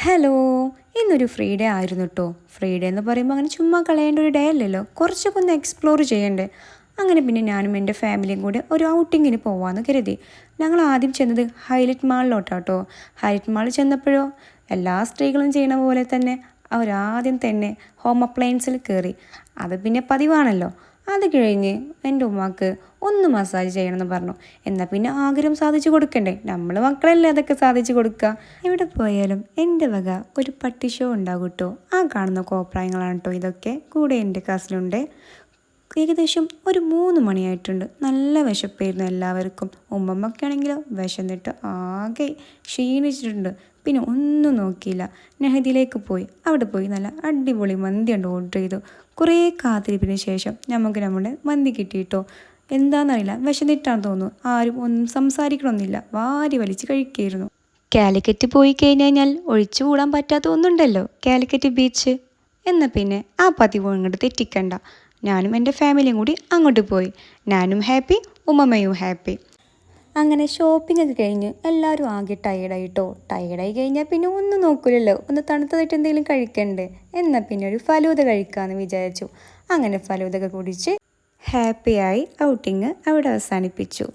Hello, ഇന്നൊരു free day ആയിരുന്നു കേട്ടോ. ഫ്രീ ഡേ എന്ന് പറയുമ്പോൾ അങ്ങനെ ചുമ്മാ കളയേണ്ട ഒരു ഡേ അല്ലല്ലോ, കുറച്ചൊക്കെ ഒന്ന് എക്സ്പ്ലോർ ചെയ്യണ്ടേ. അങ്ങനെ പിന്നെ ഞാനും എൻ്റെ ഫാമിലിയും കൂടി ഒരു ഔട്ടിങ്ങിന് പോവാമെന്ന് കരുതി. ഞങ്ങൾ ആദ്യം ചെന്നത് ഹൈലൈറ്റ് മാളിലോട്ടാട്ടോ. ഹൈലൈറ്റ് മാളിൽ ചെന്നപ്പോഴോ എല്ലാ സ്ത്രീകളും ചെയ്യണ പോലെ തന്നെ അവരാദ്യം തന്നെ ഹോം അപ്ലയൻസിൽ കയറി. അത് പിന്നെ പതിവാണല്ലോ. അത് കഴിഞ്ഞ് എൻ്റെ ഉമ്മാക്ക് ഒന്ന് മസാജ് ചെയ്യണമെന്ന് പറഞ്ഞു. എന്നാൽ പിന്നെ ആഗ്രഹം സാധിച്ചു കൊടുക്കണ്ടേ, നമ്മൾ മക്കളല്ലേ അതൊക്കെ സാധിച്ചു കൊടുക്കുക. എവിടെ പോയാലും എൻ്റെ വക ഒരു പട്ടി ഷോ ഉണ്ടാകും കേട്ടോ. ആ കാണുന്ന കോപ്രായങ്ങളാണ് കേട്ടോ ഇതൊക്കെ. കൂടെ എൻ്റെ കസിനുണ്ട്. ഏകദേശം ഒരു 3 മണിയായിട്ടുണ്ട്. നല്ല വിശപ്പായിരുന്നു എല്ലാവർക്കും. ഉമ്മമ്മക്കാണെങ്കിലോ വിശന്നിട്ട് ആകെ ക്ഷീണിച്ചിട്ടുണ്ട്. പിന്നെ ഒന്നും നോക്കിയില്ല, നെഹദിയിലേക്ക് പോയി. അവിടെ പോയി നല്ല അടിപൊളി മന്തി ഉണ്ട് ഓർഡർ ചെയ്തു. കുറേ കാത്തിരിപ്പിന് ശേഷം നമുക്ക് നമ്മുടെ മന്തി കിട്ടിയിട്ടോ. എന്താണെന്നറിയില്ല, വിശന്നിട്ടാണെന്ന് തോന്നുന്നു. ആരും ഒന്നും സംസാരിക്കണമെന്നില്ല, വാരി വലിച്ച് കഴിക്കുകയായിരുന്നു. കാലിക്കറ്റ് പോയി കഴിഞ്ഞാൽ ഒഴിച്ചു കൂടാൻ പറ്റാത്ത ഒന്നുണ്ടല്ലോ, കാലിക്കറ്റ് ബീച്ച്. എന്നാൽ പിന്നെ ആ പതിവ് അങ്ങോട്ട് തെറ്റിക്കണ്ട. ഞാനും എൻ്റെ ഫാമിലിയും കൂടി അങ്ങോട്ട് പോയി. ഞാനും ഹാപ്പി, ഉമ്മമ്മയും ഹാപ്പി. അങ്ങനെ ഷോപ്പിംഗ് ഒക്കെ കഴിഞ്ഞ് എല്ലാവരും ആകെ ടയേർഡായിട്ടോ. ടയേർഡായി കഴിഞ്ഞാൽ പിന്നെ ഒന്നും നോക്കില്ലല്ലോ, ഒന്ന് തണുത്തതായിട്ട് എന്തെങ്കിലും കഴിക്കണ്ടേ. എന്നാൽ പിന്നെ ഒരു ഫലൂദ കഴിക്കാമെന്ന് വിചാരിച്ചു. അങ്ങനെ ഫലൂദ ഒക്കെ കുടിച്ച് ഹാപ്പിയായി ഔട്ടിങ് അവിടെ അവസാനിപ്പിച്ചു.